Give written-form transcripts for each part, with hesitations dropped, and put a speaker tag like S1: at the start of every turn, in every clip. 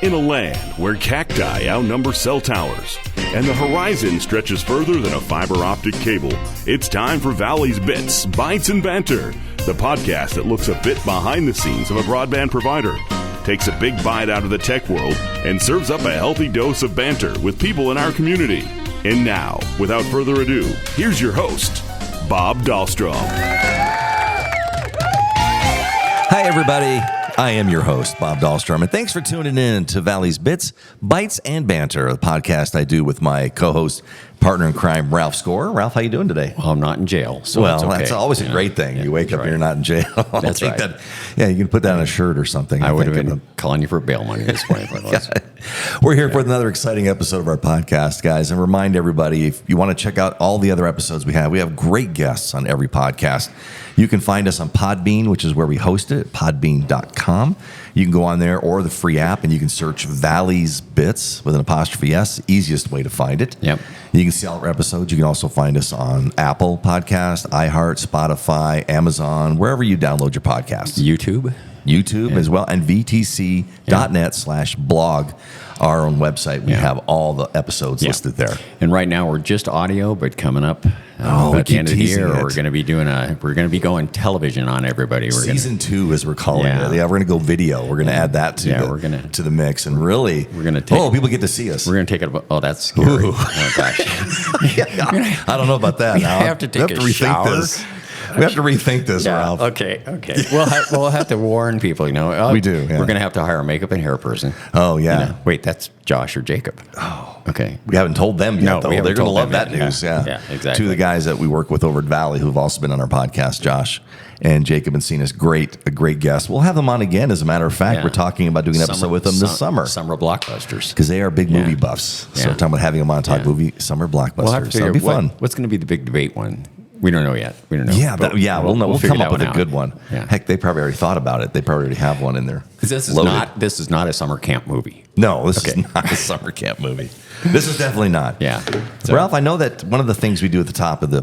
S1: In a land where cacti outnumber cell towers and the horizon stretches further than a fiber optic cable, it's time for Valley's Bits, Bytes and Banter, the podcast that looks a bit behind the scenes of a broadband provider, takes a big bite out of the tech world, and serves up a healthy dose of banter with people in our community. And now, without further ado, here's your host, Bob Dahlstrom.
S2: Hi, everybody. I am your host, Bob Dahlstrom, and thanks for tuning in to Valley's Bits, Bytes, and Banter, the podcast I do with my co-host, partner in crime, Ralph Score. Ralph, how you doing today?
S3: Well, I'm not in jail, so
S2: well,
S3: that's okay.
S2: That's always a great thing. You wake up and you're not in jail.
S3: That's right.
S2: Yeah, you can put that on a shirt or something.
S3: I would have been calling you for bail money this point.
S2: We're here for another exciting episode of our podcast, guys, and remind everybody, if you want to check out all the other episodes we have great guests on every podcast. You can find us on Podbean, which is where we host it, podbean.com. You can go on there or the free app, and you can search Valley's Bits with an apostrophe S, easiest way to find it.
S3: Yep.
S2: You can see all our episodes. You can also find us on Apple Podcast, iHeart, Spotify, Amazon, wherever you download your podcasts. YouTube as well, and vtc.net/blog, our own website. We have all the episodes listed there.
S3: And right now we're just audio, but coming up at the end of the year, we're going to be going television on everybody.
S2: Season 2, as we're calling it. Yeah, we're going to go video. We're going to add that to the mix, and really,
S3: we're going to take.
S2: People get to see us.
S3: We're going to take it. Oh, that's scary. Oh gosh.
S2: I don't know about that.
S3: We have to take a shower.
S2: We have to rethink this, Ralph.
S3: Okay. We'll have to warn people,
S2: We do. Yeah.
S3: We're going to have to hire a makeup and hair person.
S2: Oh, yeah.
S3: Wait, that's Josh or Jacob.
S2: Oh.
S3: Okay.
S2: We haven't told them yet, though. They're going to love that news.
S3: Yeah, exactly.
S2: Two of the guys that we work with over at Valley who've also been on our podcast, Josh and Jacob and Cena's, a great guest. We'll have them on again. As a matter of fact, we're talking about doing an episode with them this summer.
S3: Summer blockbusters.
S2: Because they are big movie buffs. So we're talking about having them on talk movie summer blockbusters.
S3: That'll
S2: be fun.
S3: What's going to be the big debate one? We don't know yet. We'll know.
S2: We'll know. We'll come up with a good one.
S3: Yeah.
S2: Heck, they probably already thought about it. They probably already have one in there.
S3: This is not a summer camp movie.
S2: No, this is not a summer camp movie. This is definitely not.
S3: Yeah.
S2: So, Ralph, I know that one of the things we do at the top of the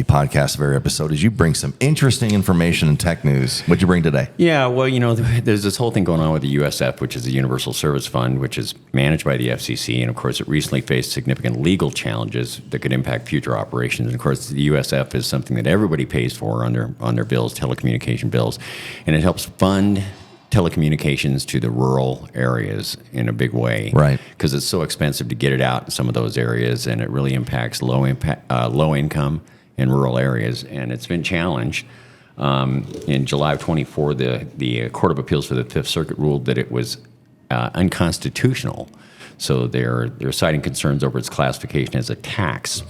S2: podcast of every episode is you bring some interesting information and tech news. What'd you bring today?
S3: Yeah, well, there's this whole thing going on with the USF, which is the Universal Service Fund, which is managed by the FCC. And, of course, it recently faced significant legal challenges that could impact future operations. And, of course, the USF is something that everybody pays for on their bills, telecommunication bills. And it helps fund telecommunications to the rural areas in a big way,
S2: right?
S3: Because it's so expensive to get it out in some of those areas, and it really impacts low income in rural areas. And it's been challenged. In July of 24, the Court of Appeals for the Fifth Circuit ruled that it was unconstitutional. So they're citing concerns over its classification as a tax.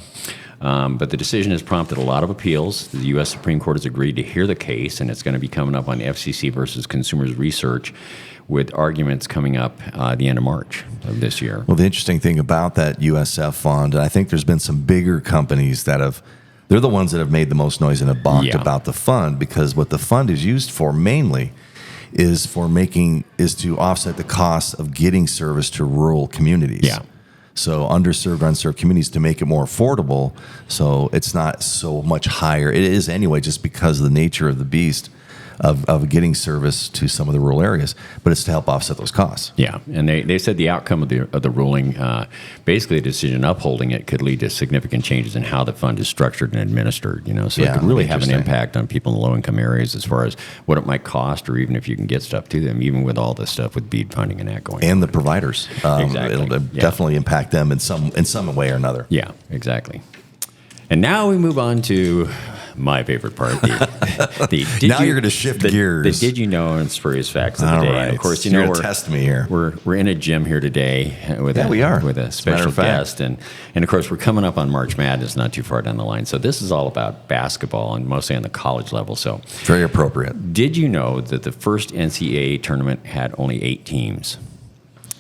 S3: But the decision has prompted a lot of appeals. The U.S. Supreme Court has agreed to hear the case, and it's going to be coming up on FCC versus Consumers Research, with arguments coming up the end of March of this year.
S2: Well, the interesting thing about that USF fund, and I think there's been some bigger companies they're the ones that have made the most noise and have balked about the fund, because what the fund is used for mainly is to offset the cost of getting service to rural communities.
S3: Yeah.
S2: So underserved, unserved communities, to make it more affordable, so it's not so much higher. It is anyway, just because of the nature of the beast of getting service to some of the rural areas, but it's to help offset those costs.
S3: Yeah, and they said the outcome of the ruling, basically a decision upholding it, could lead to significant changes in how the fund is structured and administered. So it could really have an impact on people in the low-income areas as far as what it might cost, or even if you can get stuff to them, even with all this stuff with BEAD funding and that going on.
S2: And the providers.
S3: Exactly.
S2: It'll definitely impact them in some way or another.
S3: Yeah, exactly. And now we move on to my favorite part.
S2: You're going to shift gears.
S3: The did you know and spurious facts of the day.
S2: Right.
S3: And of course,
S2: you're going to test me here.
S3: We're in a gym here today with a special guest, and of course we're coming up on March Madness, not too far down the line. So this is all about basketball, and mostly on the college level. So
S2: very appropriate.
S3: Did you know that the first NCAA tournament had only 8 teams?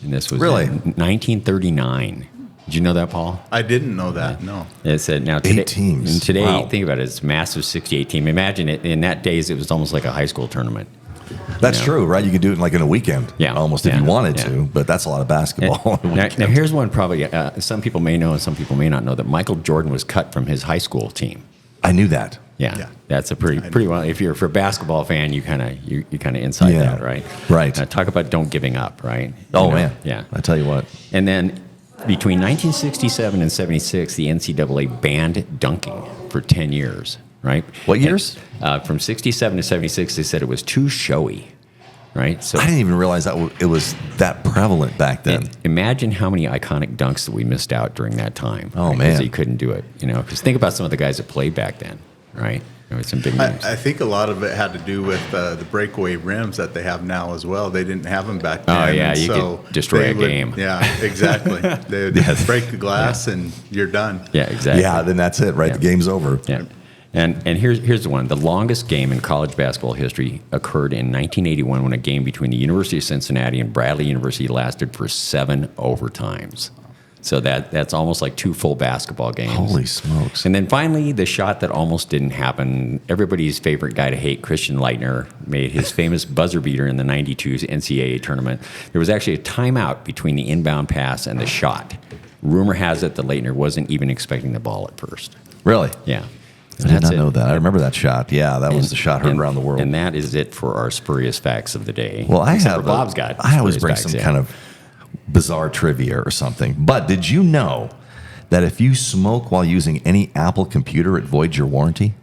S3: And this was in 1939. Did you know that, Paul?
S4: I didn't know that, no.
S3: It said now today,
S2: 8 teams.
S3: And today,
S2: wow.
S3: Think about it, it's massive 68 team. Imagine it, in that days, it was almost like a high school tournament.
S2: That's true, right? You could do it in a weekend, almost if you wanted to, but that's a lot of basketball.
S3: Now here's one probably some people may know and some people may not know, that Michael Jordan was cut from his high school team.
S2: I knew that.
S3: Yeah, that's a pretty well. If you're a basketball fan, you kind of inside that, right?
S2: Right.
S3: Talk about don't giving up, right?
S2: Oh man,
S3: yeah.
S2: I tell you what.
S3: And then between 1967 and 76, the NCAA banned dunking for 10 years, right?
S2: What years?
S3: From 67 to 76, they said it was too showy, right? So
S2: I didn't even realize that it was that prevalent back then.
S3: Imagine how many iconic dunks that we missed out during that time.
S2: Oh,
S3: right?
S2: man.
S3: Because you couldn't do it, because think about some of the guys that played back then, right? There was some big names.
S4: I think a lot of it had to do with the breakaway rims that they have now as well. They didn't have them back then.
S3: Oh, yeah, you could destroy a game.
S4: Yeah, exactly. They would break the glass and you're done.
S3: Yeah, exactly.
S2: Yeah, then that's it, right?
S3: Yeah.
S2: The game's over.
S3: Yeah. And here's the one. The longest game in college basketball history occurred in 1981 when a game between the University of Cincinnati and Bradley University lasted for 7 overtimes. So that's almost like 2 full basketball games.
S2: Holy smokes.
S3: And then finally, the shot that almost didn't happen. Everybody's favorite guy to hate, Christian Leitner, made his famous buzzer beater in the 92 NCAA tournament. There was actually a timeout between the inbound pass and the shot. Rumor has it that Leitner wasn't even expecting the ball at first.
S2: Really?
S3: Yeah.
S2: I did not know that. I remember that shot. Yeah, that was the shot heard around the world.
S3: And that is it for our spurious facts of the day.
S2: Well,
S3: Except for Bob's got
S2: I always
S3: spurious
S2: bring
S3: facts,
S2: some kind of bizarre trivia or something. But did you know that if you smoke while using any Apple computer, it voids your warranty?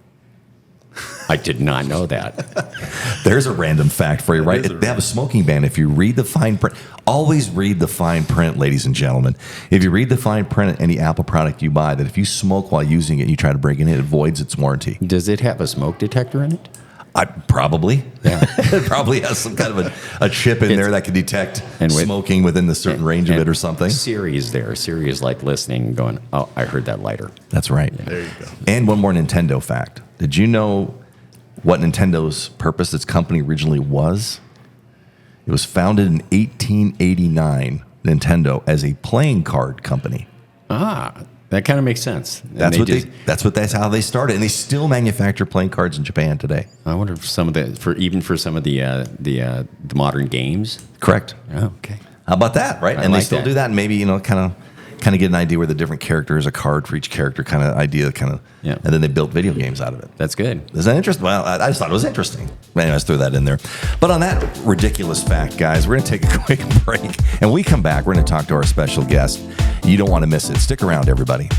S3: I did not know that.
S2: There's a random fact for you, right? They have a smoking ban. If you read the fine print, always read the fine print, ladies and gentlemen. If you read the fine print of any Apple product you buy, that if you smoke while using it and you try to break it in, it voids its warranty.
S3: Does it have a smoke detector in it?
S2: Probably. Yeah. It probably has some kind of a chip in there that can detect smoking within the certain range of it or something.
S3: Siri is like listening, going, oh, I heard that lighter.
S2: That's right.
S4: There you go.
S2: And one more Nintendo fact. Did you know what Nintendo's purpose, its company originally was? It was founded in 1889, Nintendo, as a playing card company.
S3: Ah, that kind of makes sense.
S2: That's how they started, and they still manufacture playing cards in Japan today.
S3: I wonder if some of the modern games.
S2: Correct.
S3: Oh, okay.
S2: How about that, right? And
S3: like
S2: they still
S3: that.
S2: do that, and maybe kind of get an idea where the different characters, a card for each character, kind of idea,
S3: Yeah.
S2: And then they built video games out of it.
S3: That's good.
S2: Is that interesting? Well, I just thought it was interesting. Anyways, throw that in there. But on that ridiculous fact, guys, we're going to take a quick break. And when we come back, we're going to talk to our special guest. You don't want to miss it. Stick around, everybody.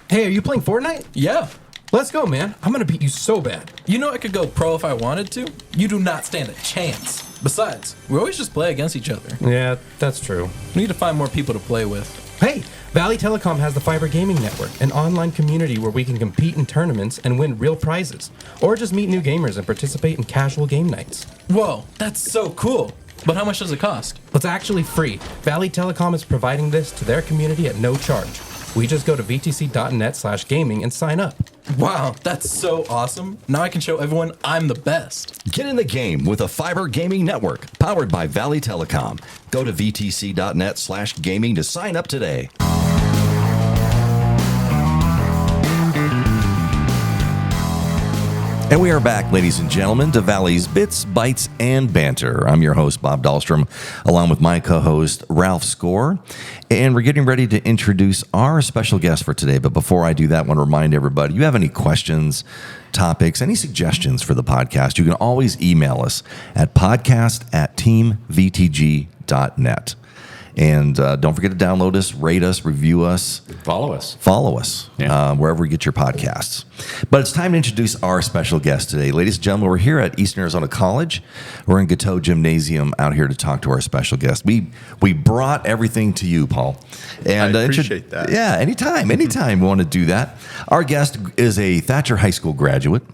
S5: Hey, are you playing Fortnite?
S6: Yeah.
S5: Let's go, man. I'm gonna beat you so bad.
S6: You know I could go pro if I wanted to. You do not stand a chance. Besides, we always just play against each other.
S5: Yeah, that's true.
S6: We need to find more people to play with.
S5: Hey, Valley Telecom has the Fiber Gaming Network, an online community where we can compete in tournaments and win real prizes, or just meet new gamers and participate in casual game nights.
S6: Whoa, that's so cool. But how much does it cost?
S5: It's actually free. Valley Telecom is providing this to their community at no charge. We just go to vtc.net/gaming and sign up.
S6: Wow, that's so awesome. Now I can show everyone I'm the best.
S2: Get in the game with a Fiber Gaming Network powered by Valley Telecom. Go to vtc.net/gaming to sign up today. And we are back, ladies and gentlemen, to Valley's Bits, Bytes, and Banter. I'm your host, Bob Dahlstrom, along with my co-host, Ralph Score. And we're getting ready to introduce our special guest for today. But before I do that, I want to remind everybody, you have any questions, topics, any suggestions for the podcast, you can always email us at podcast@teamvtg.net. And don't forget to download us, rate us, review us.
S3: Follow us.
S2: Wherever you get your podcasts. But it's time to introduce our special guest today. Ladies and gentlemen, we're here at Eastern Arizona College. We're in Gateau Gymnasium out here to talk to our special guest. We brought everything to you, Paul. And
S4: I appreciate that.
S2: Yeah, anytime we want to do that. Our guest is a Thatcher High School graduate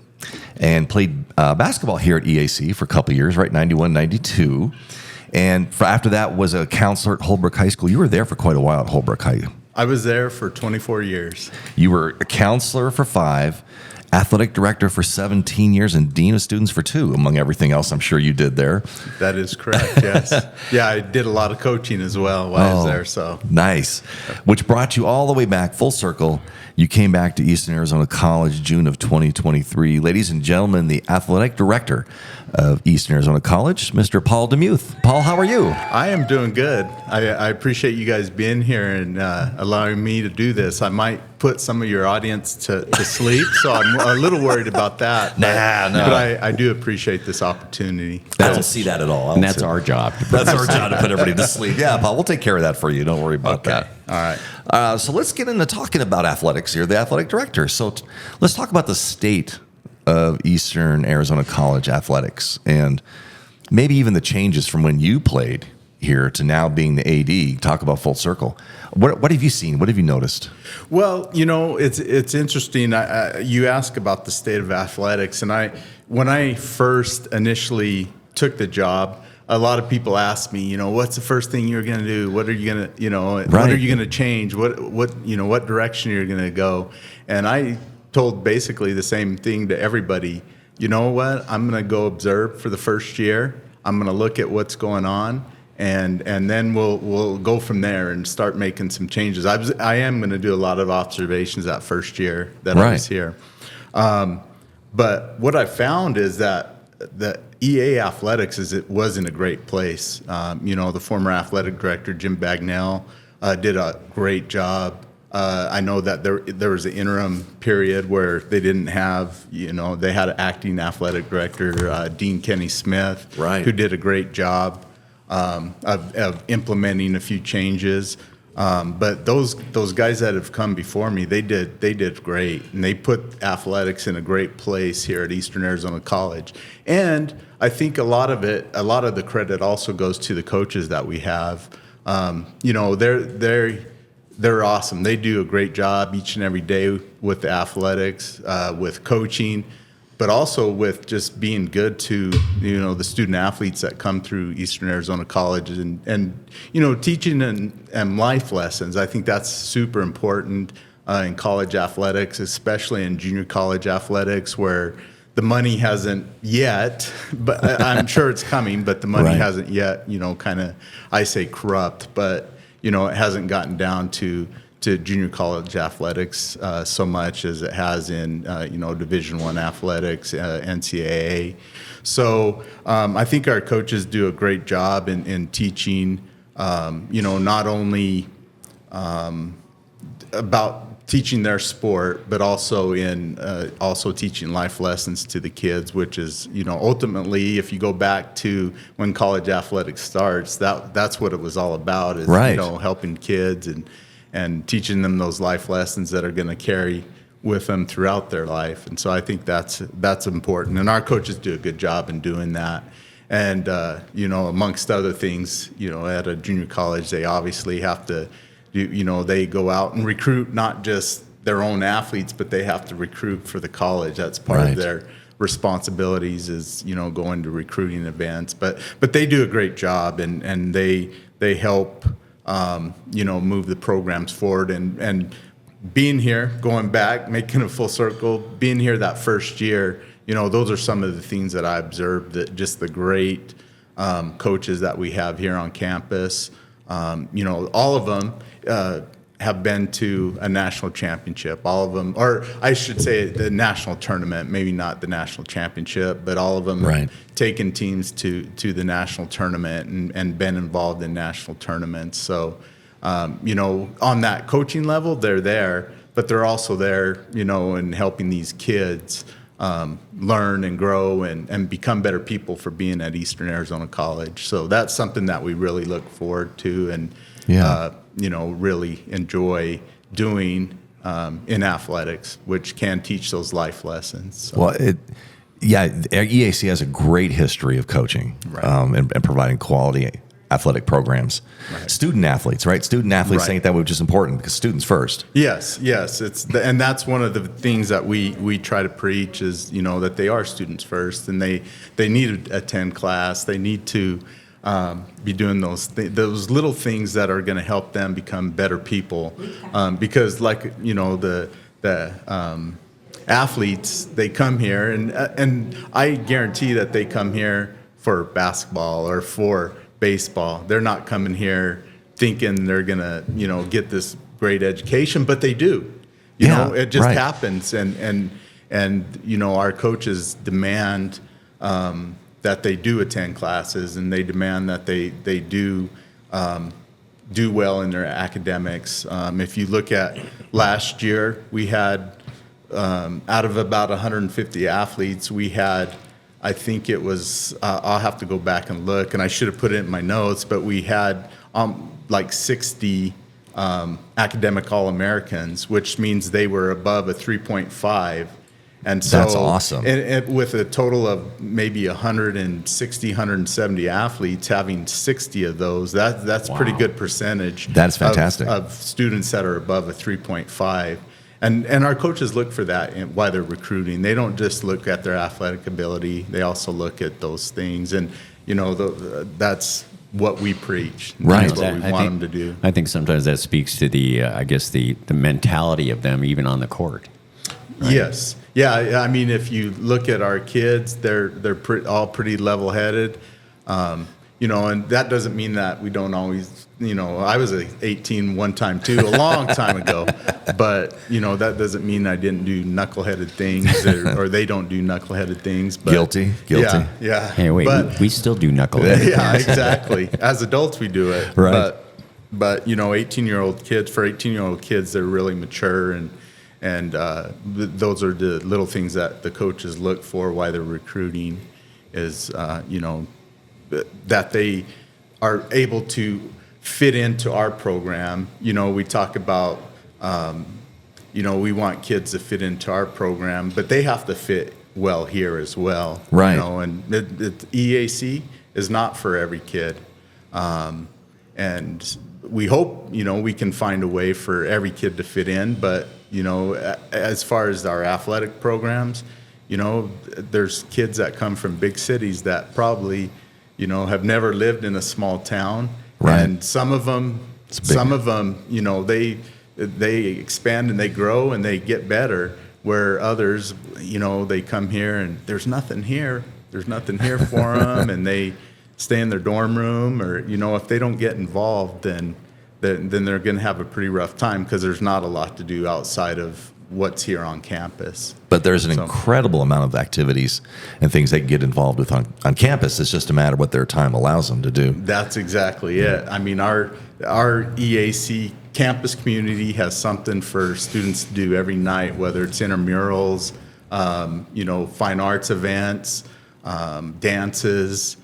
S2: and played basketball here at EAC for a couple of years, right? 91, 92. And after that was a counselor at Holbrook High School. You were there for quite a while at Holbrook High.
S4: I was there for 24 years.
S2: You were a counselor for 5, athletic director for 17 years and dean of students for 2, among everything else I'm sure you did there.
S4: That is correct, yes. Yeah, I did a lot of coaching as well while I was there. So
S2: Nice. Which brought you all the way back full circle. You came back to Eastern Arizona College June of 2023. Ladies and gentlemen, the athletic director of Eastern Arizona College, Mr. Paul Demuth. Paul, how are you?
S4: I am doing good. I appreciate you guys being here and allowing me to do this. I might put some of your audience to sleep, so I'm a little worried about that. But I do appreciate this opportunity.
S2: I don't see that at all.
S3: And that's our job.
S2: That's our job, to put everybody to sleep. Yeah, Paul, we'll take care of that for you. Don't worry about that.
S4: All right.
S2: So let's get into talking about athletics here, the athletic director. So let's talk about the state of Eastern Arizona College athletics and maybe even the changes from when you played here to now being the AD. Talk about full circle. What have you seen? What have you noticed?
S4: Well, it's interesting. You ask about the state of athletics, and when I first initially took the job, a lot of people ask me, what's the first thing you're going to do? What are you going to, what are you going to change? What direction you're going to go? And I told basically the same thing to everybody. You know what? I'm going to go observe for the first year. I'm going to look at what's going on, and then we'll go from there and start making some changes. I am going to do a lot of observations that first year that I was here. But what I found is that the EA athletics was in a great place. The former athletic director, Jim Bagnell, did a great job. I know that there was an interim period where they didn't have, they had an acting athletic director, Dean Kenny Smith, who did a great job of implementing a few changes. But those guys that have come before me, they did great, and they put athletics in a great place here at Eastern Arizona College. And I think a lot of the credit also goes to the coaches that we have. They're awesome. They do a great job each and every day with the athletics, with coaching, but also with just being good to the student athletes that come through Eastern Arizona College and teaching and life lessons. I think that's super important in college athletics, especially in junior college athletics, where the money hasn't yet, but I'm sure it's coming. But the money hasn't yet, kind of, I say corrupt, but it hasn't gotten down to junior college athletics so much as it has in Division I athletics, NCAA. So I think our coaches do a great job in teaching, not only about teaching their sport, but also in also teaching life lessons to the kids, which is, ultimately, if you go back to when college athletics starts, that's what it was all about, is helping kids and teaching them those life lessons that are going to carry with them throughout their life. And so I think that's important, and our coaches do a good job in doing that. And amongst other things, at a junior college, they obviously have to they go out and recruit not just their own athletes, but they have to recruit for the college. That's part of their responsibilities, is going to recruiting events. But they do a great job, and they help move the programs forward. And being here, going back, making a full circle, being here that first year, those are some of the things that I observed, that just the great coaches that we have here on campus. All of them have been to a national championship. All of them, or I should say the national tournament, maybe not the national championship, but all of them have taken teams to the national tournament and been involved in national tournaments. So, on that coaching level, they're there, but they're also there, in helping these kids learn and grow and become better people for being at Eastern Arizona College. So that's something that we really look forward to and, really enjoy doing in athletics, which can teach those life lessons. So.
S2: Well, EAC has a great history of coaching and providing quality athletic programs. Student athletes, right? Student athletes think that which is important, because students first.
S4: Yes. And that's one of the things that we try to preach is, that they are students first, and they need to attend class. They need to be doing those little things that are going to help them become better people. Because athletes, they come here, and I guarantee that they come here for basketball or for baseball. They're not coming here thinking they're gonna, get this great education, but they do. It just happens, and our coaches demand that they do attend classes, and they demand that they do well in their academics. If you look at last year, we had out of about 150 athletes, we had, I think it was, I'll have to go back and look, and I should have put it in my notes, but we had like 60 academic All-Americans, which means they were above a 3.5. And so
S2: that's awesome.
S4: And with a total of maybe 160, 170 athletes, having 60 of those, that's pretty good percentage.
S2: That's fantastic.
S4: Of students that are above a 3.5. And our coaches look for that while they're recruiting. They don't just look at their athletic ability. They also look at those things. And, that's what we preach.
S2: Right.
S4: That's what we want them to do.
S3: I think sometimes that speaks to the mentality of them even on the court. Right?
S4: Yes. Yeah. I mean, if you look at our kids, they're all pretty level-headed. And that doesn't mean that we don't always, I was 18 one time too, a long time ago, but, that doesn't mean I didn't do knuckleheaded things or they don't do knuckleheaded things. But
S2: Guilty.
S4: Yeah.
S3: Hey, wait, we still do knucklehead.
S4: Yeah, exactly. As adults, we do it.
S2: Right.
S4: But 18-year-old kids, they're really mature, and those are the little things that the coaches look for while they're recruiting is, that they are able to fit into our program. We talk about, we want kids to fit into our program, but they have to fit well here as well.
S2: Right.
S4: And the EAC is not for every kid. And we hope, we can find a way for every kid to fit in, but, as far as our athletic programs, there's kids that come from big cities that probably, have never lived in a small town.
S2: Right.
S4: And some of them, they expand and they grow and they get better, where others, they come here and there's nothing here. There's nothing here for them, and they stay in their dorm room, or, if they don't get involved, then they're going to have a pretty rough time, because there's not a lot to do outside of what's here on campus.
S2: But there's an incredible amount of activities and things they can get involved with on campus. It's just a matter of what their time allows them to do.
S4: That's exactly it. I mean, our EAC campus community has something for students to do every night, whether it's intramurals, fine arts events, dances,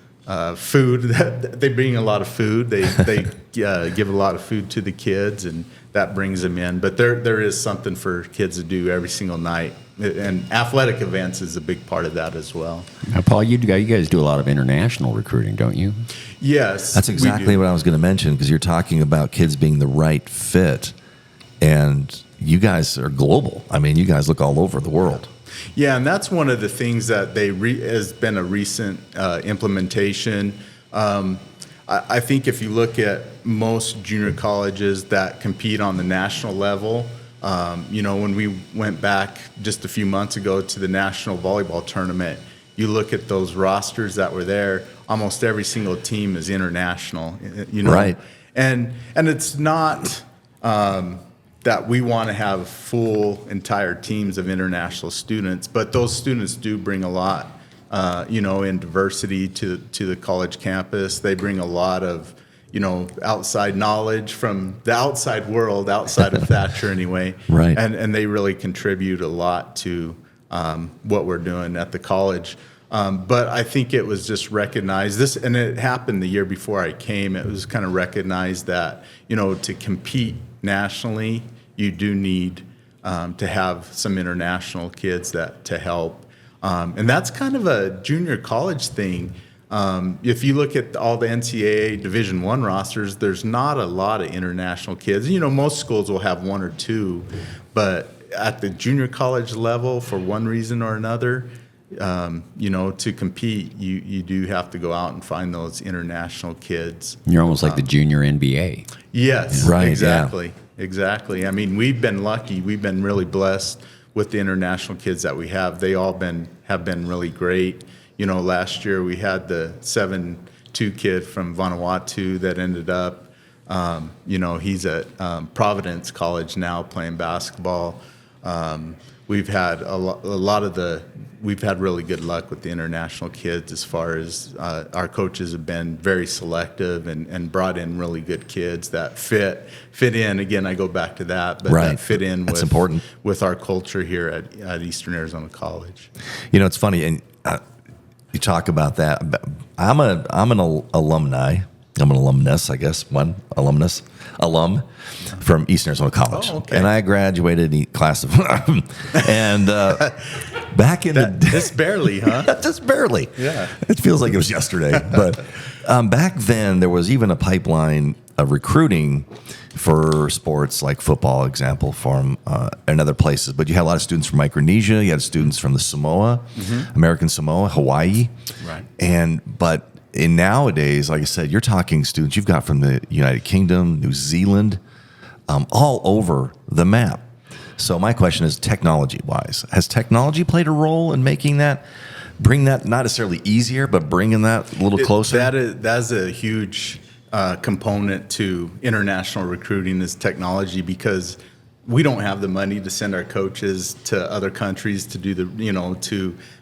S4: food. They bring a lot of food. They give a lot of food to the kids, and that brings them in. But there is something for kids to do every single night, and athletic events is a big part of that as well.
S3: Now, Paul, you guys do a lot of international recruiting, don't you?
S4: Yes,
S2: that's exactly what I was going to mention, because you're talking about kids being the right fit, and you guys are global. I mean, you guys look all over the world.
S4: Yeah, and that's one of the things that has been a recent implementation. I think if you look at most junior colleges that compete on the national level, when we went back just a few months ago to the national volleyball tournament, you look at those rosters that were there, almost every single team is international.
S2: Right.
S4: And it's not that we want to have full entire teams of international students, but those students do bring a lot, in diversity to the college campus. They bring a lot of, outside knowledge from the outside world, outside of Thatcher anyway.
S2: Right.
S4: And they really contribute a lot to what we're doing at the college. But I think it was just recognized and it happened the year before I came. It was kind of recognized that, to compete nationally, you do need to have some international kids to help. And that's kind of a junior college thing. If you look at all the NCAA Division I rosters, there's not a lot of international kids. Most schools will have one or two, but at the junior college level, for one reason or another, to compete, you do have to go out and find those international kids.
S3: You're almost like the junior NBA.
S4: Yes,
S2: right,
S4: exactly. Yeah. Exactly. I mean, we've been lucky. We've been really blessed with the international kids that we have. They all have been really great. You know, last year we had the 7-2 kid from Vanuatu that ended up, you know, he's at Providence College now playing basketball. We've had we've had really good luck with the international kids as far as our coaches have been very selective and brought in really good kids that fit in. Again, I go back to that, but that fit in
S2: That's important.
S4: with our culture here at Eastern Arizona College.
S2: You know, it's funny, and you talk about that. I'm an alumni. I'm an alumnus, I guess. Alum from Eastern Arizona College.
S4: Oh, okay.
S2: And I graduated in class of, and back in
S4: Just barely, huh?
S2: just barely.
S4: Yeah.
S2: It feels like it was yesterday. But back then, there was even a pipeline of recruiting for sports like football, example, from and other places. But you had a lot of students from Micronesia. You had students from the Samoa, American Samoa, Hawaii.
S4: Right.
S2: But in nowadays, like I said, you're talking students you've got from the United Kingdom, New Zealand, all over the map. So my question is, technology-wise, has technology played a role in making that, bring that not necessarily easier, but bringing that a little closer?
S4: That's a huge component to international recruiting is technology, because we don't have the money to send our coaches to other countries to do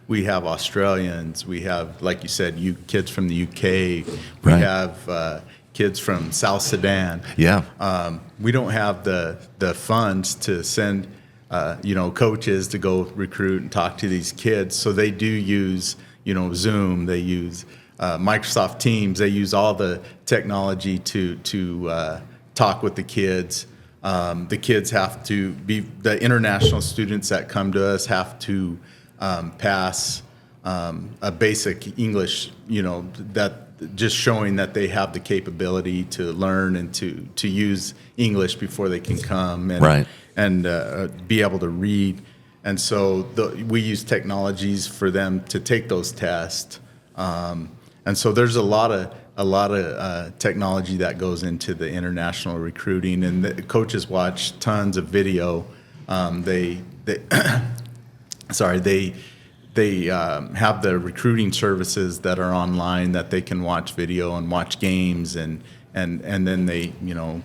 S4: we have Australians, we have, like you said, kids from the UK, we have kids from South Sudan.
S2: Yeah.
S4: We don't have the funds to send coaches to go recruit and talk to these kids, so they do use Zoom, they use Microsoft Teams, they use all the technology to talk with the kids. The kids have to the international students that come to us have to pass a basic English, that just showing that they have the capability to learn and to use English before they can come and be able to read. And so we use technologies for them to take those tests. And so there's a lot of technology that goes into the international recruiting, and the coaches watch tons of video. They have the recruiting services that are online that they can watch video and watch games, and then they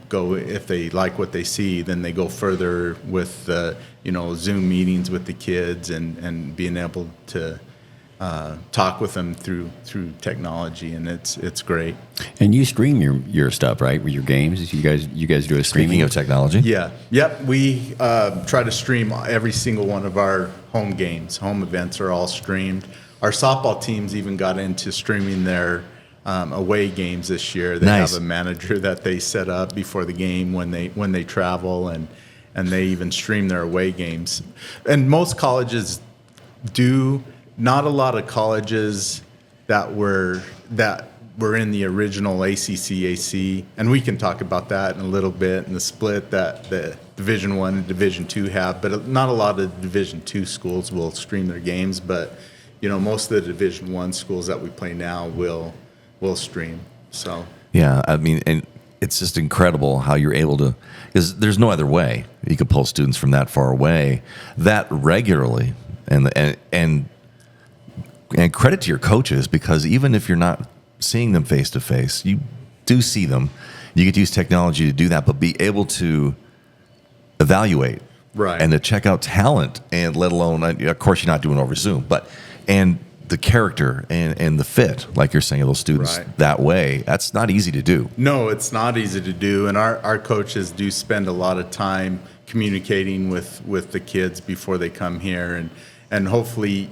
S4: go, if they like what they see, then they go further with Zoom meetings with the kids and being able to talk with them through technology, and it's great.
S3: And you stream your stuff, right? With your games, you guys do a streaming.
S2: Speaking of technology,
S4: Yep. We try to stream every single one of our home games. Home events are all streamed. Our softball teams even got into streaming their away games this year. They have a manager that they set up before the game when they travel, and they even stream their away games. And most colleges do. Not a lot of colleges that were in the original ACC, and we can talk about that in a little bit, and the split that the Division I and Division II have, but not a lot of Division II schools will stream their games, but most of the Division I schools that we play now will stream. So
S2: yeah, I mean, and it's just incredible how you're able to, because there's no other way you could pull students from that far away that regularly, and credit to your coaches, because even if you're not seeing them face to face, you do see them. You get to use technology to do that, but be able to evaluate and to check out talent, and let alone, of course, you're not doing over Zoom, and the character and the fit, like you're saying, of those students that way. That's not easy to do.
S4: No, it's not easy to do, and our coaches do spend a lot of time communicating with the kids before they come here, and hopefully,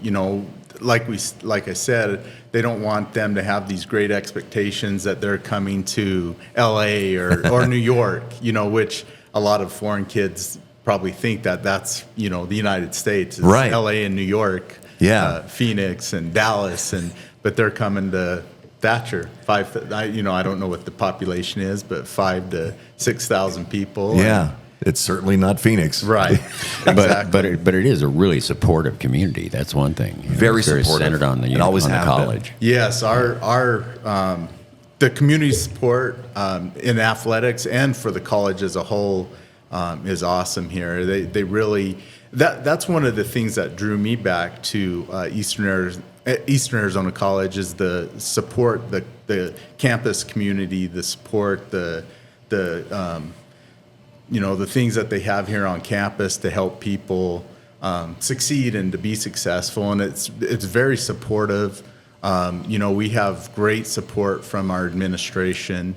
S4: like I said, they don't want them to have these great expectations that they're coming to LA or New York, which a lot of foreign kids probably think that's the United States. It's LA and New York, Phoenix and Dallas, but they're coming to Thatcher. I don't know what the population is, but 5,000 to 6,000 people.
S2: Yeah. It's certainly not Phoenix,
S4: right? Exactly.
S3: but it is a really supportive community. That's one thing.
S2: Very supportive,
S3: centered on the college.
S4: Yes, our the community support in athletics and for the college as a whole is awesome here. They really, that's one of the things that drew me back to Eastern Arizona College is the support, the campus community, the support, the things that they have here on campus to help people succeed and to be successful, and it's very supportive. We have great support from our administration,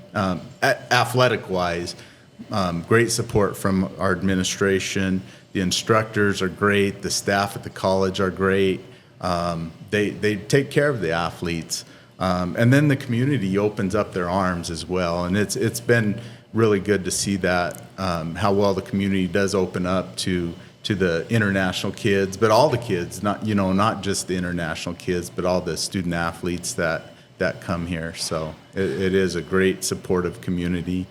S4: athletic-wise. Great support from our administration. The instructors are great. The staff at the college are great. They take care of the athletes, and then the community opens up their arms as well. And it's been really good to see that how well the community does open up to the international kids, but all the kids, not just the international kids, but all the student athletes that come here. So it is a great supportive community,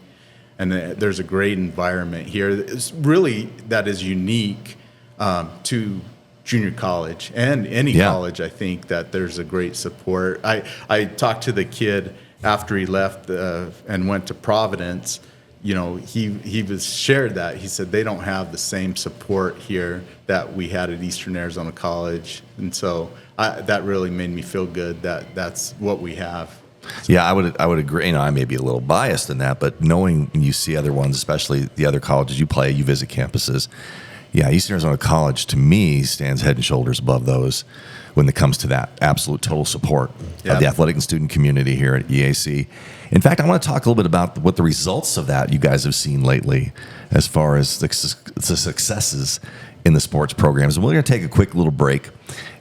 S4: and there's a great environment here. It's really that is unique to junior college and any college. I think that there's a great support. I talked to the kid after he left and went to Providence. He was shared that. He said they don't have the same support here that we had at Eastern Arizona College. And so that really made me feel good that that's what we have.
S2: Yeah, I would agree. I may be a little biased in that, but knowing you see other ones, especially the other colleges you play, you visit campuses. Yeah, Eastern Arizona College, to me, stands head and shoulders above those when it comes to that absolute total support of the athletic and student community here at EAC. In fact, I want to talk a little bit about what the results of that you guys have seen lately as far as the successes in the sports programs. And we're going to take a quick little break.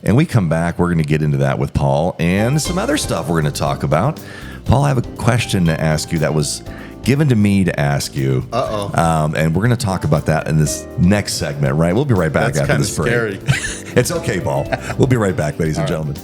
S2: And we come back, we're going to get into that with Paul and some other stuff we're going to talk about. Paul, I have a question to ask you that was given to me to ask you. And we're going to talk about that in this next segment, right? We'll be right back after this break.
S4: That's scary.
S2: It's okay, Paul. We'll be right back, ladies and gentlemen.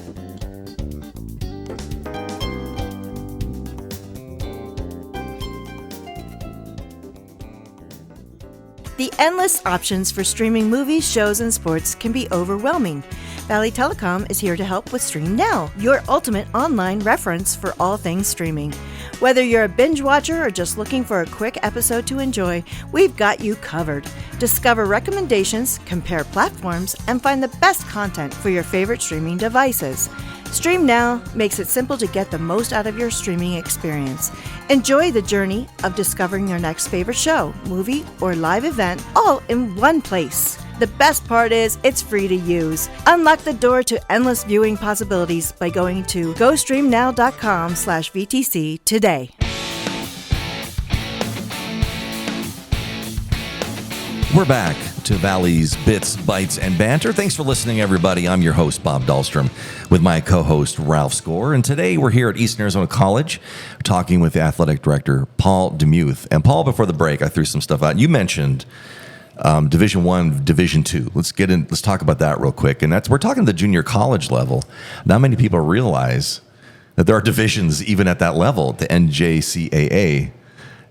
S7: The endless options for streaming movies, shows, and sports can be overwhelming. Valley Telecom is here to help with Stream Now, your ultimate online reference for all things streaming. Whether you're a binge watcher or just looking for a quick episode to enjoy, we've got you covered. Discover recommendations, compare platforms, and find the best content for your favorite streaming devices. Stream Now makes it simple to get the most out of your streaming experience. Enjoy the journey of discovering your next favorite show, movie, or live event all in one place. The best part is it's free to use. Unlock the door to endless viewing possibilities by going to gostreamnow.com/VTC today.
S2: We're back to Valley's Bits, Bytes, and Banter. Thanks for listening, everybody. I'm your host, Bob Dahlstrom, with my co-host, Ralph Score. And today we're here at Eastern Arizona College talking with the athletic director, Paul Demuth. And Paul, before the break, I threw some stuff out. You mentioned Division I, Division II. Let's talk about that real quick. And we're talking the junior college level. Not many people realize that there are divisions even at that level, the NJCAA.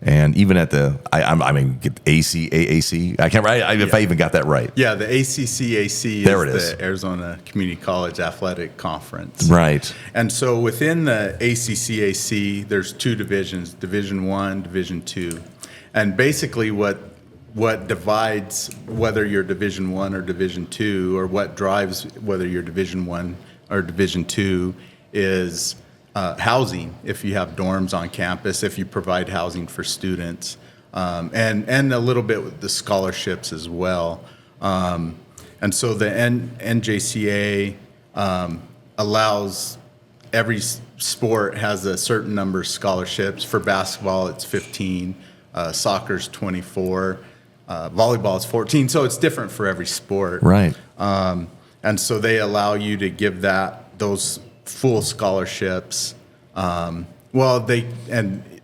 S2: And even at the, ACAAC, I can't write if I even got that right.
S4: Yeah, the ACCAC is the Arizona Community College Athletic Conference.
S2: Right.
S4: And so within the ACCAC, there's two divisions, Division I, Division II. And basically what divides whether you're Division I or Division II, or what drives whether you're Division I or Division II, is housing, if you have dorms on campus, if you provide housing for students, and a little bit with the scholarships as well. And so the NJCA allows every sport has a certain number of scholarships. For basketball, it's 15. Soccer's 24. Volleyball is 14. So it's different for every sport.
S2: Right.
S4: And so they allow you to give those full scholarships. And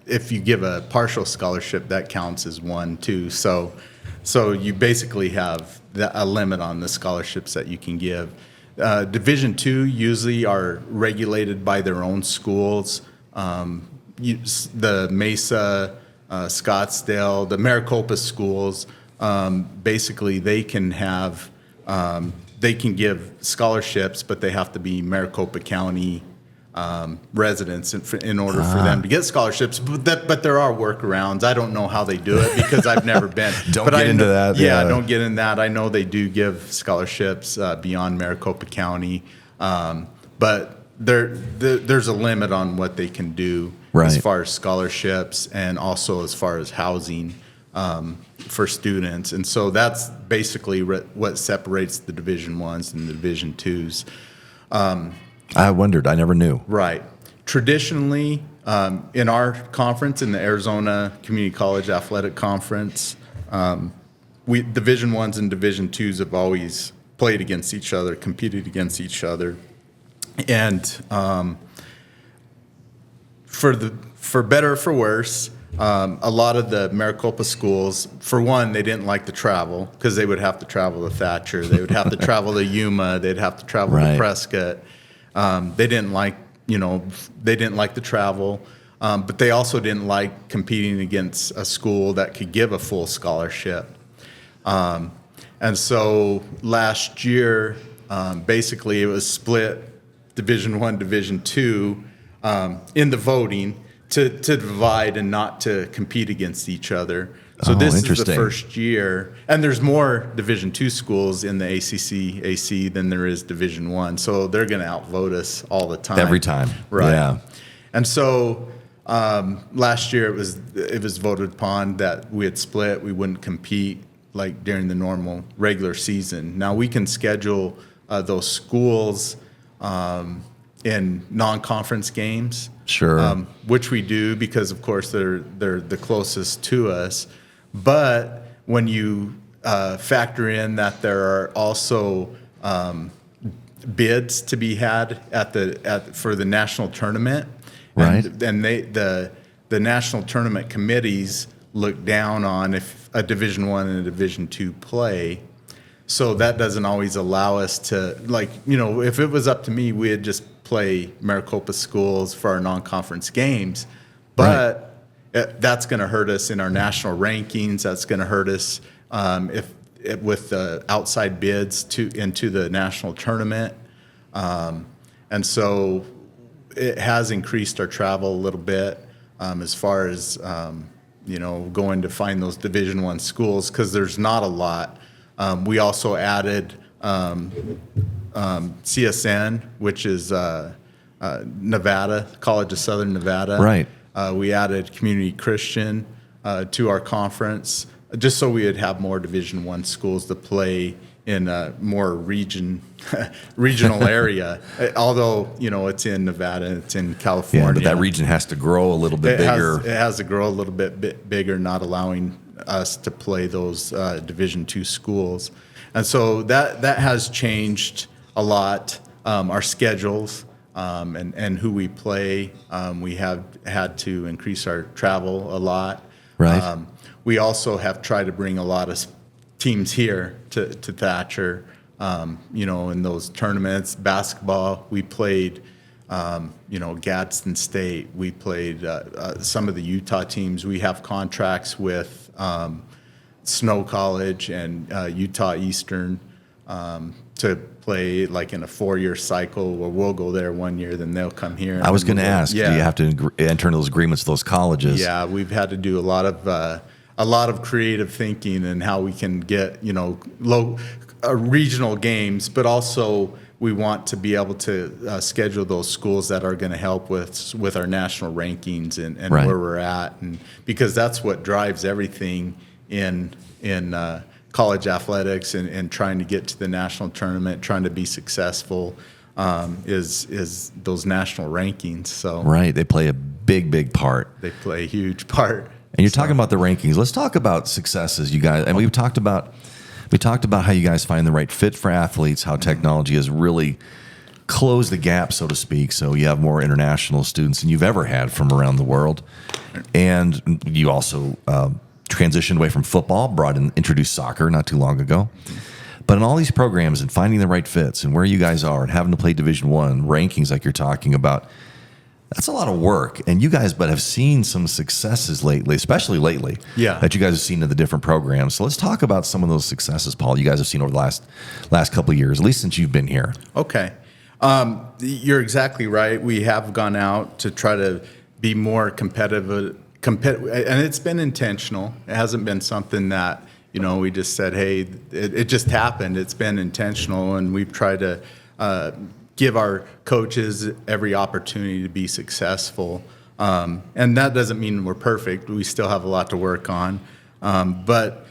S4: if you give a partial scholarship, that counts as one too. So you basically have a limit on the scholarships that you can give. Division II usually are regulated by their own schools. The Mesa, Scottsdale, the Maricopa schools, basically they can give scholarships, but they have to be Maricopa County residents in order for them to get scholarships. But there are workarounds. I don't know how they do it because I've never been.
S2: Don't get into that.
S4: Yeah, don't get in that. I know they do give scholarships beyond Maricopa County, but there's a limit on what they can do as far as scholarships and also as far as housing for students. And so that's basically what separates the Division I's and the Division II's.
S2: I wondered. I never knew.
S4: Right. Traditionally, in our conference, in the Arizona Community College Athletic Conference, Division I's and Division II's have always played against each other, competed against each other. And for better or for worse, a lot of the Maricopa schools, for one, they didn't like to travel because they would have to travel to Thatcher. They would have to travel to Yuma. They'd have to travel to Prescott. They didn't like the travel, but they also didn't like competing against a school that could give a full scholarship. And so last year, basically, it was split Division I, Division II in the voting to divide and not to compete against each other. So this is the first year, and there's more Division II schools in the ACC, AC than there is Division I. So they're going to outvote us all the time.
S2: Every time,
S4: right?
S2: Yeah.
S4: And so last year it was voted upon that we had split. We wouldn't compete like during the normal regular season. Now we can schedule those schools in non-conference games.
S2: Sure.
S4: Which we do because, of course, they're the closest to us. But when you factor in that there are also bids to be had for the national tournament,
S2: right?
S4: And the national tournament committees look down on if a Division I and a Division II play. So that doesn't always allow us to, if it was up to me, we'd just play Maricopa schools for our non-conference games. But that's going to hurt us in our national rankings. That's going to hurt us with the outside bids into the national tournament. And so it has increased our travel a little bit as far as, going to find those Division I schools because there's not a lot. We also added CSN, which is Nevada, College of Southern Nevada.
S2: Right.
S4: We added Community Christian to our conference just so we would have more Division I schools to play in a more regional area. Although, it's in Nevada, it's in California.
S2: Yeah, but that region has to grow a little bit bigger.
S4: It has to grow a little bit bigger, not allowing us to play those Division II schools. And so that has changed a lot, our schedules and who we play. We have had to increase our travel a lot.
S2: Right.
S4: We also have tried to bring a lot of teams here to Thatcher, in those tournaments. Basketball, we played, Gadsden State. We played some of the Utah teams. We have contracts with Snow College and Utah Eastern to play like in a 4-year cycle where we'll go there 1 year, then they'll come here.
S2: I was going to ask, do you have to enter into those agreements with those colleges?
S4: Yeah, we've had to do a lot of creative thinking and how we can get, regional games, but also we want to be able to schedule those schools that are going to help with our national rankings and where we're at, and because that's what drives everything in college athletics and trying to get to the national tournament, trying to be successful, is those national rankings. So
S2: they play a big part.
S4: They play a huge part.
S2: And you're talking about the rankings. Let's talk about successes, you guys. And we talked about how you guys find the right fit for athletes, how technology has really closed the gap, so to speak. So you have more international students than you've ever had from around the world. And you also transitioned away from football, introduced soccer not too long ago. But in all these programs and finding the right fits and where you guys are and having to play Division I rankings like you're talking about, that's a lot of work. And you guys have seen some successes lately, especially lately, that you guys have seen in the different programs. So let's talk about some of those successes, Paul, you guys have seen over the last couple of years, at least since you've been here.
S4: Okay. You're exactly right. We have gone out to try to be more competitive, and it's been intentional. It hasn't been something that, we just said, hey, it just happened. It's been intentional, and we've tried to give our coaches every opportunity to be successful. And that doesn't mean we're perfect. We still have a lot to work on. But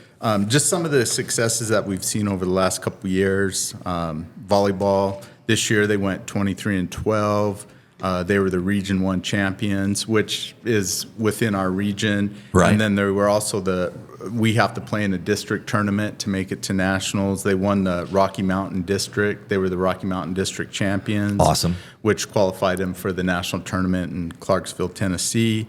S4: just some of the successes that we've seen over the last couple of years. Volleyball, this year they went 23-12. They were the Region 1 champions, which is within our region.
S2: Right.
S4: And then there were also we have to play in a district tournament to make it to nationals. They won the Rocky Mountain District. They were the Rocky Mountain District champions.
S2: Awesome.
S4: Which qualified them for the national tournament in Clarksville, Tennessee.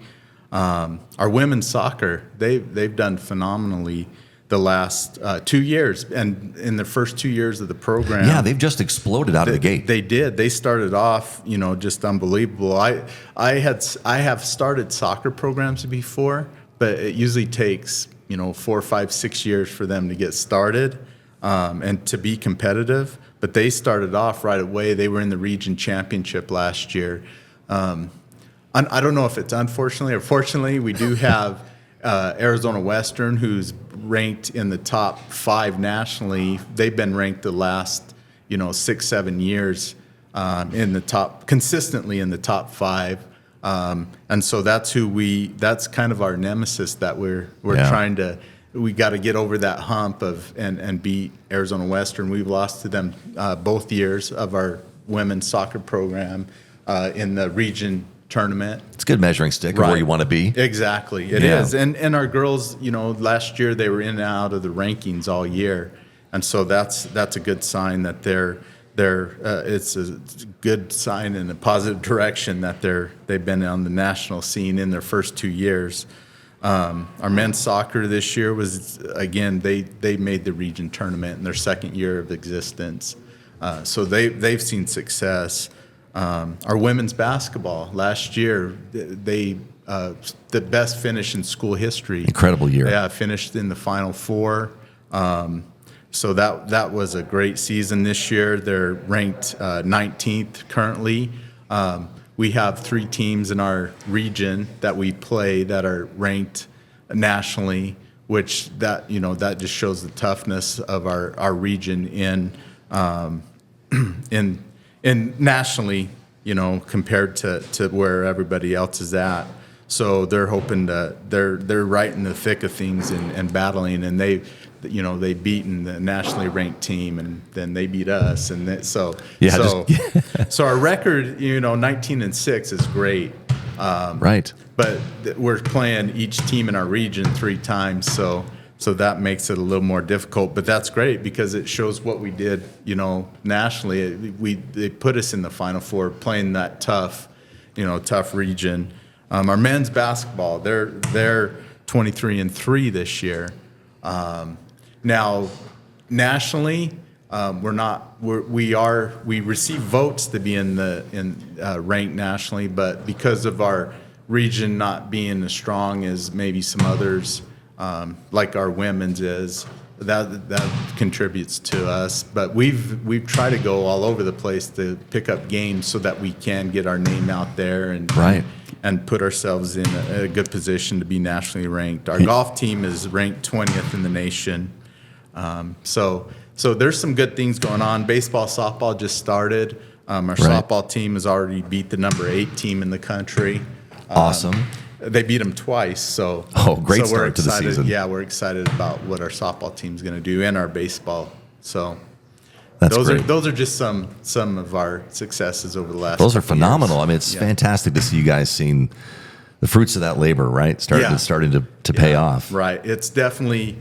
S4: Our women's soccer, they've done phenomenally the last 2 years. And in the first 2 years of the program.
S2: Yeah, they've just exploded out of the gate.
S4: They did. They started off, just unbelievable. I have started soccer programs before, but it usually takes 4, 5, 6 years for them to get started and to be competitive. But they started off right away. They were in the region championship last year. I don't know if it's unfortunately or fortunately, we do have Arizona Western, who's ranked in the top 5 nationally. They've been ranked the last 6, 7 years consistently in the top 5. And so that's that's kind of our nemesis that we're trying to, we got to get over that hump and beat Arizona Western. We've lost to them both years of our women's soccer program in the region tournament.
S2: It's a good measuring stick of where you want to be.
S4: Exactly. It is. And our girls, last year they were in and out of the rankings all year. And so that's a good sign that it's a good sign in a positive direction that they've been on the national scene in their first 2 years. Our men's soccer this year was, again, they made the region tournament in their second year of existence. So they've seen success. Our women's basketball last year, the best finish in school history.
S2: Incredible year.
S4: Yeah, finished in the Final Four. So that was a great season this year. They're ranked 19th currently. We have 3 teams in our region that we play that are ranked nationally, which that just shows the toughness of our region in nationally, compared to where everybody else is at. So they're hoping they're right in the thick of things and battling, and they've beaten the nationally ranked team, and then they beat us, and so our record, 19-6 is great.
S2: Right.
S4: But we're playing each team in our region 3 times, so that makes it a little more difficult. But that's great because it shows what we did, nationally. They put us in the Final Four playing that tough region. Our men's basketball, they're 23-3 this year. Now, nationally, we receive votes to be ranked nationally, but because of our region not being as strong as maybe some others, like our women's is, that contributes to us. But we've tried to go all over the place to pick up games so that we can get our name out there and put ourselves in a good position to be nationally ranked. Our golf team is ranked 20th in the nation. So there's some good things going on. Baseball, softball just started. Our softball team has already beat the number 8 team in the country.
S2: Awesome.
S4: They beat them twice. So
S2: great
S4: so
S2: start to the season.
S4: Yeah, we're excited about what our softball team's going to do and our baseball. So
S2: That's
S4: those
S2: great.
S4: are those are some of our successes over the last.
S2: Those are
S4: couple
S2: phenomenal.
S4: years.
S2: I mean, it's fantastic to see you guys seeing the fruits of that labor, right? Starting to pay off.
S4: Right. It's definitely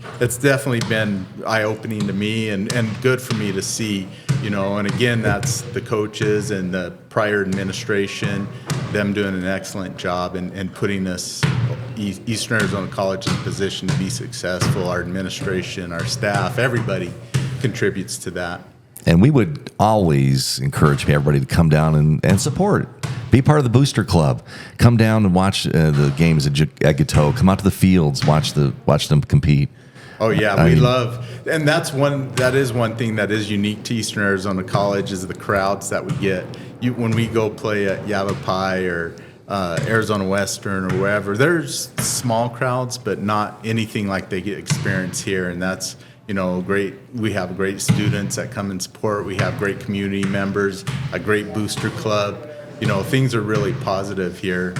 S4: been eye-opening to me and good for me to see, and again, that's the coaches and the prior administration, them doing an excellent job and putting us, Eastern Arizona College, in a position to be successful. Our administration, our staff, everybody contributes to that.
S2: And we would always encourage everybody to come down and support. Be part of the booster club. Come down and watch the games at Gateau. Come out to the fields, watch them compete.
S4: Oh yeah, we love, and that is one thing that is unique to Eastern Arizona College is the crowds that we get. When we go play at Yavapai or Arizona Western or wherever, there's small crowds, but not anything like they get experience here, and that's great. We have great students that come and support. We have great community members, a great booster club. Things are really positive here.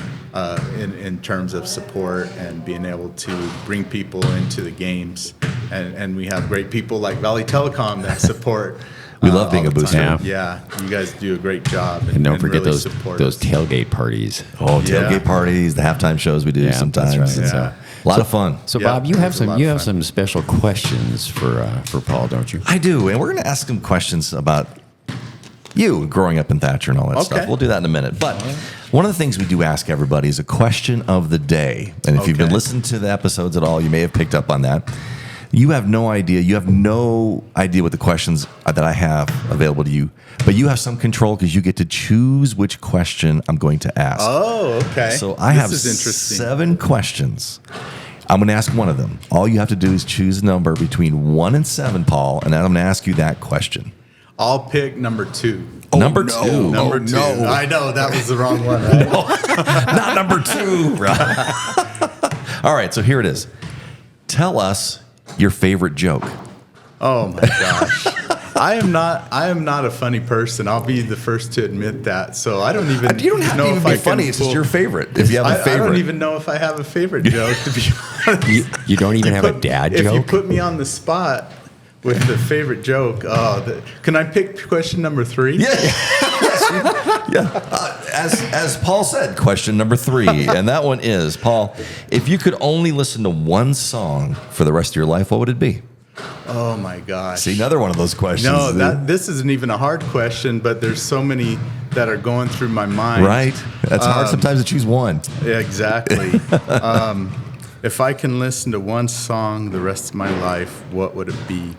S4: In terms of support and being able to bring people into the games. And we have great people like Valley Telecom that support.
S2: We love being a booster.
S4: Yeah, you guys do a great job.
S3: And don't forget
S4: really
S3: those tailgate parties.
S2: Oh, tailgate parties, the halftime shows we do sometimes.
S3: That's right.
S2: Yeah. A lot of fun.
S3: So Bob, you have some special questions for Paul, don't you?
S2: I do, and we're going to ask him questions about you growing up in Thatcher and all that stuff. We'll do that in a minute. But one of the things we do ask everybody is a question of the day. And if you've been listening to the episodes at all, you may have picked up on that. You have no idea. You have no idea what the questions that I have available to you. But you have some control because you get to choose which question I'm going to ask.
S4: Oh, okay.
S2: So I have 7 questions. I'm going to ask one of them. All you have to do is choose a number between 1 and 7, Paul, and then I'm going to ask you that question.
S4: I'll pick number 2.
S2: Oh, number 2.
S4: Number 2. No. I know, that was the wrong one, right?
S2: Not number 2. Right. All right, so here it is. Tell us your favorite joke.
S4: Oh my gosh. I am not a funny person. I'll be the first to admit that. So I don't even
S2: You don't have to even be funny. It's just your favorite. If you have a favorite.
S4: I don't even know if I have a favorite joke, to be honest.
S3: You don't even have a dad joke?
S4: If you put me on the spot with the favorite joke, can I pick question number 3?
S2: Yeah. As Paul said, question number 3, and that one is, Paul, if you could only listen to one song for the rest of your life, what would it be?
S4: Oh my gosh!
S2: See, another one of those questions.
S4: No, this isn't even a hard question, but there's so many that are going through my mind.
S2: Right, that's hard sometimes to choose one.
S4: Yeah, exactly. If I can listen to one song the rest of my life, what would it be?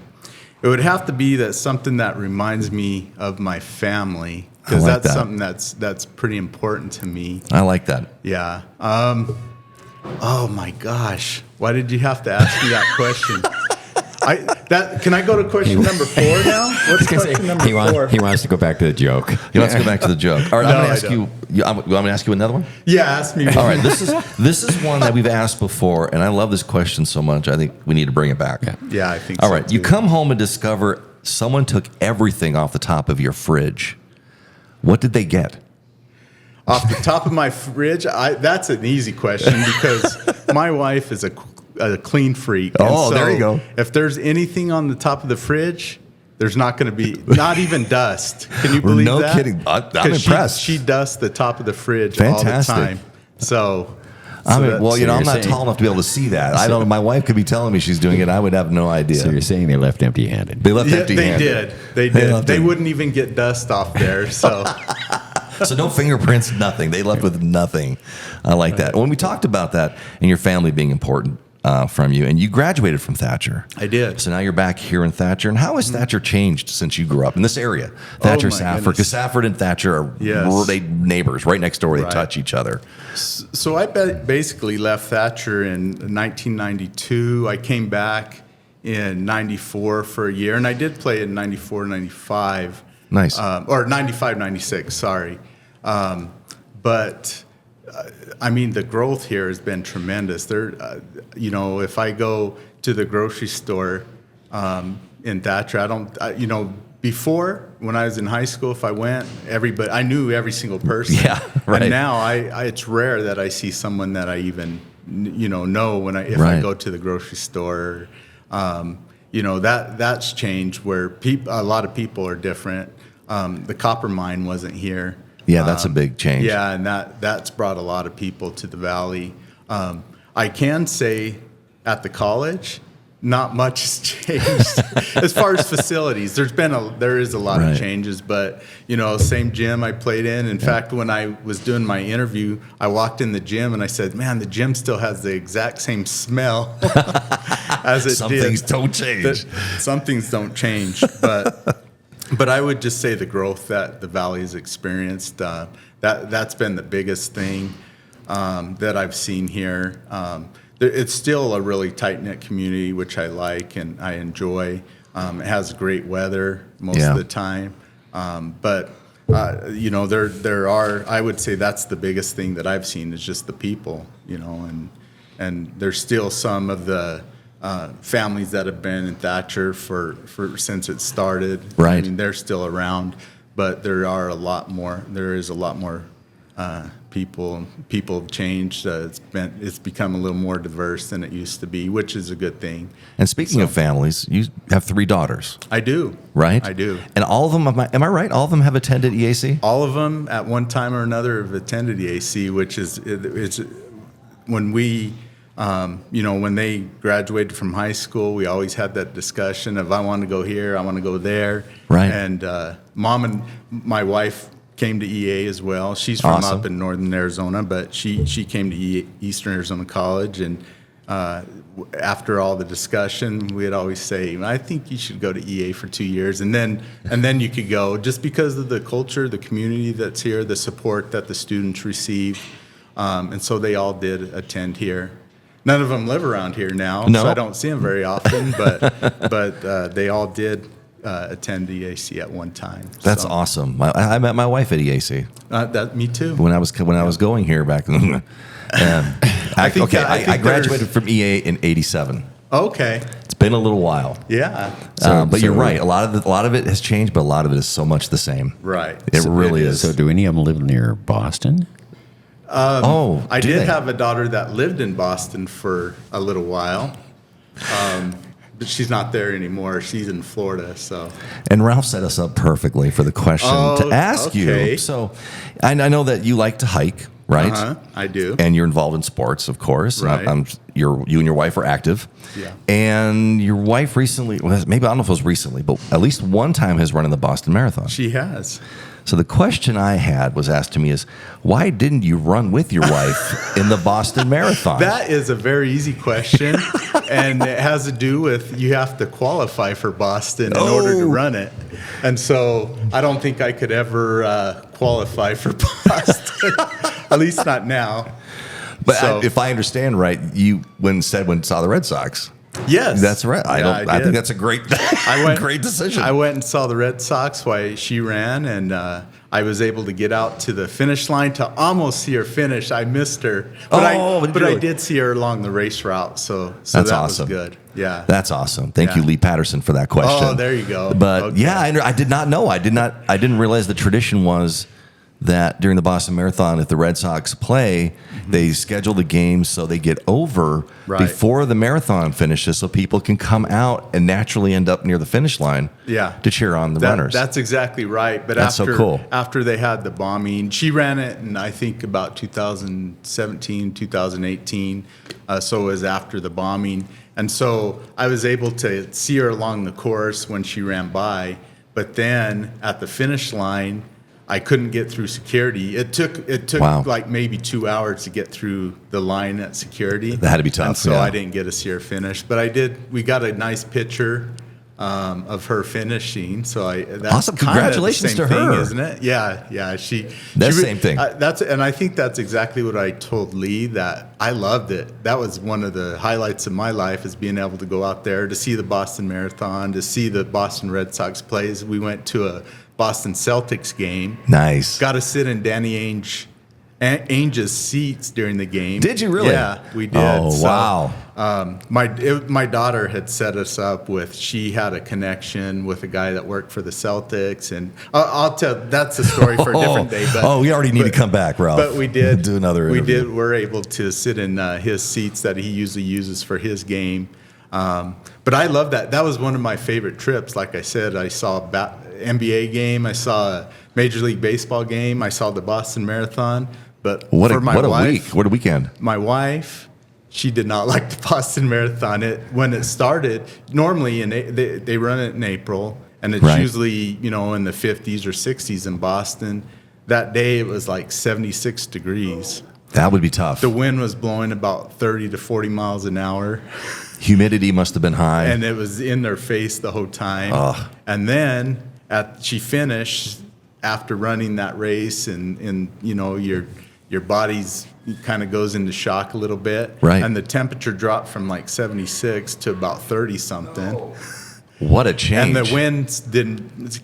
S4: It would have to be something that reminds me of my family, because that's something that's pretty important to me.
S2: I like that.
S4: Yeah. Oh my gosh! Why did you have to ask me that question? Can I go to question number 4 now? What's question number 4?
S3: He wants to go back to the joke.
S2: He wants to go back to the joke. All right, I'm going to ask you. I'm going to ask you another one.
S4: Yeah, ask me.
S2: All right, this is one that we've asked before, and I love this question so much. I think we need to bring it back.
S4: Yeah, I think so.
S2: All right, you come home and discover someone took everything off the top of your fridge. What did they get?
S4: Off the top of my fridge? That's an easy question because my wife is a clean freak.
S2: Oh, so there you go.
S4: If there's anything on the top of the fridge, there's not going to be, not even dust. Can you believe that?
S2: No kidding. I'm impressed.
S4: She dusts the top of the fridge
S2: Fantastic.
S4: all the time. So
S2: I'm not tall enough to be able to see that. I don't. My wife could be telling me she's doing it. I would have no idea.
S3: So you're saying they left empty-handed?
S2: They left empty-handed.
S4: They did. They wouldn't even get dust off there. So.
S2: So no fingerprints, nothing. They left with nothing. I like that. When we talked about that and your family being important from you, and you graduated from Thatcher.
S4: I did.
S2: So now you're back here in Thatcher. And how has Thatcher changed since you grew up in this area? Thatcher, Safford. Because Safford and Thatcher are neighbors right next door. They touch each other.
S4: So I basically left Thatcher in 1992. I came back in 94 for a year, and I did play in 94, 95.
S2: Nice.
S4: Or 95, 96, sorry. But I mean, the growth here has been tremendous. If I go to the grocery store in Thatcher, before when I was in high school, if I went, I knew every single person.
S2: Yeah, right.
S4: And now it's rare that I see someone that I even know if I go to the grocery store. That's changed where a lot of people are different. The copper mine wasn't here.
S2: Yeah, that's a big change.
S4: Yeah, and that's brought a lot of people to the valley. I can say at the college, not much has changed as far as facilities. There is a lot of changes, but same gym I played in. In fact, when I was doing my interview, I walked in the gym and I said, "Man, the gym still has the exact same smell as it
S2: Some
S4: did."
S2: things don't change.
S4: Some things don't change, but I would just say the growth that the valley has experienced, that's been the biggest thing that I've seen here. it's still a really tight-knit community, which I like and I enjoy. It has great weather most of the time. But there are, I would say that's the biggest thing that I've seen is just the people, and there's still some of the families that have been in Thatcher for since it started.
S2: Right.
S4: I mean, they're still around, but there is a lot more people have changed. It's become a little more diverse than it used to be, which is a good thing.
S2: And speaking of families, you have 3 daughters.
S4: I do.
S2: Right?
S4: I do.
S2: And all of them, am I right? All of them have attended EAC?
S4: All of them at one time or another have attended EAC, which is it's when we when they graduated from high school, we always had that discussion of I want to go here, I want to go there.
S2: Right.
S4: And Mom and my wife came to EA as well. She's from
S2: Awesome.
S4: up in northern Arizona, but she came to Eastern Arizona College, and after all the discussion, we'd always say, I think you should go to EA for 2 years, and then you could go, just because of the culture, the community that's here, the support that the students receive, and so they all did attend here. None of them live around here now,
S2: No.
S4: so I don't see them very often, but they all did attend EAC at one time.
S2: That's
S4: So,
S2: awesome. I met my wife at EAC
S4: me too.
S2: when I was going here back then. I
S4: think
S2: graduated from EA in '87.
S4: Okay.
S2: It's been a little while.
S4: Yeah.
S2: But you're right. A lot of it has changed, but a lot of it is so much the same.
S4: Right.
S2: It really is.
S3: So do any of them live near Boston?
S4: I
S2: do
S4: did
S2: they?
S4: have a daughter that lived in Boston for a little while, but she's not there anymore. She's in Florida. So
S2: And Ralph set us up perfectly for the question to ask
S4: okay.
S2: you. So I know that you like to hike, right?
S4: I do.
S2: And you're involved in sports, of course.
S4: Right.
S2: You and your wife are active.
S4: Yeah.
S2: And your wife recently, maybe I don't know if it was recently, but at least one time has run in the Boston Marathon.
S4: She has.
S2: So the question I had was asked to me is, why didn't you run with your wife in the Boston Marathon?
S4: That is a very easy question, and it has to do with you have to qualify for Boston in order to run it. And so I don't think I could ever qualify for Boston, at least not now.
S2: But
S4: So-
S2: if I understand right, you saw the Red Sox.
S4: Yes.
S2: That's right. I
S4: did.
S2: think that's a great great decision.
S4: I went and saw the Red Sox while she ran, and I was able to get out to the finish line to almost see her finish. I missed her, but I did see her along the race route, so
S2: That's
S4: that
S2: awesome.
S4: was good. Yeah.
S2: That's awesome. Thank you,
S4: Yeah.
S2: Lee Patterson, for that question.
S4: Oh, there you go.
S2: But
S4: Okay.
S2: yeah, I did not know. I didn't realize the tradition was that during the Boston Marathon, if the Red Sox play, they schedule the games so they get over
S4: Right.
S2: before the marathon finishes, so people can come out and naturally end up near the finish line.
S4: Yeah.
S2: To cheer on the runners.
S4: That's exactly right. But
S2: That's so cool.
S4: after they had the bombing, she ran it in, I think, about 2017, 2018. So it was after the bombing. And so I was able to see her along the course when she ran by. But then at the finish line, I couldn't get through security. It took
S2: Wow.
S4: like maybe 2 hours to get through the line at security.
S2: That had to be tough,
S4: And so
S2: yeah.
S4: I didn't get to see her finish. But I did. We got a nice picture of her finishing. So that's
S2: Awesome.
S4: kinda
S2: Congratulations
S4: the same
S2: to her.
S4: thing, isn't it? Yeah.
S2: That's
S4: she
S2: the same thing.
S4: And I think that's exactly what I told Lee, that I loved it. That was one of the highlights of my life, is being able to go out there to see the Boston Marathon, to see the Boston Red Sox plays. We went to a Boston Celtics game.
S2: Nice.
S4: Got to sit in Danny Ainge's seats during the game.
S2: Did you really?
S4: Yeah, we did.
S2: Oh,
S4: So,
S2: wow.
S4: my daughter had set us up with, she had a connection with a guy that worked for the Celtics, and I'll tell, that's a story for a different day. But
S2: we already need to come back, Ralph.
S4: But we did
S2: do another interview.
S4: We're able to sit in his seats that he usually uses for his game. But I love that. That was one of my favorite trips. Like I said, I saw NBA game, I saw a Major League Baseball game, I saw the Boston Marathon. But
S2: What
S4: for
S2: a
S4: my wife,
S2: week. What a weekend.
S4: my wife, she did not like the Boston Marathon. When it started, normally they run it in April, and it's
S2: Right.
S4: usually in the 50s or 60s in Boston. That day it was like 76 degrees.
S2: That would be tough.
S4: The wind was blowing about 30 to 40 miles an hour,
S2: Humidity must have been high.
S4: and it was in their face the whole time.
S2: Ugh.
S4: And then she finished after running that race, and your body's kind of goes into shock a little bit.
S2: Right.
S4: And the temperature dropped from like 76 to about 30 something.
S2: What a change.
S4: And the winds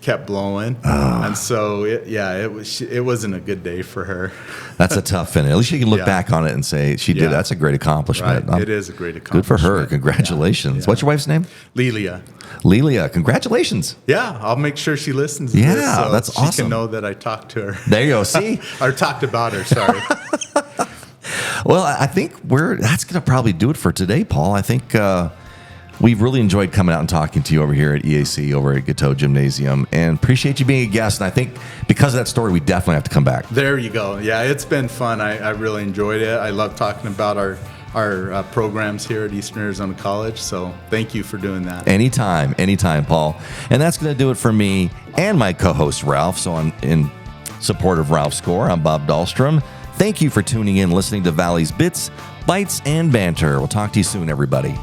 S4: kept blowing. And so, it wasn't a good day for her.
S2: That's a tough finish. At least you can look
S4: Yeah.
S2: back on it and say, she did.
S4: Yeah.
S2: That's a great accomplishment.
S4: Right. It is a great
S2: Good for
S4: accomplishment.
S2: her. Congratulations.
S4: Yeah.
S2: What's your wife's name?
S4: Lelia.
S2: Lelia. Congratulations.
S4: Yeah, I'll make sure she listens to
S2: Yeah,
S4: this so
S2: that's
S4: she
S2: awesome.
S4: can know that I talked to her.
S2: There you go. See?
S4: Or talked about her, sorry.
S2: Well, I think that's going to probably do it for today, Paul. I think we've really enjoyed coming out and talking to you over here at EAC, over at Gateau Gymnasium, and appreciate you being a guest. And I think because of that story, we definitely have to come back.
S4: There you go. Yeah, it's been fun. I really enjoyed it. I love talking about our programs here at Eastern Arizona College. So thank you for doing that.
S2: Anytime, Paul. And that's going to do it for me and my co-host, Ralph. So I'm in support of Ralph's score. I'm Bob Dahlstrom. Thank you for tuning in, listening to Valley's Bits, Bytes, and Banter. We'll talk to you soon, everybody.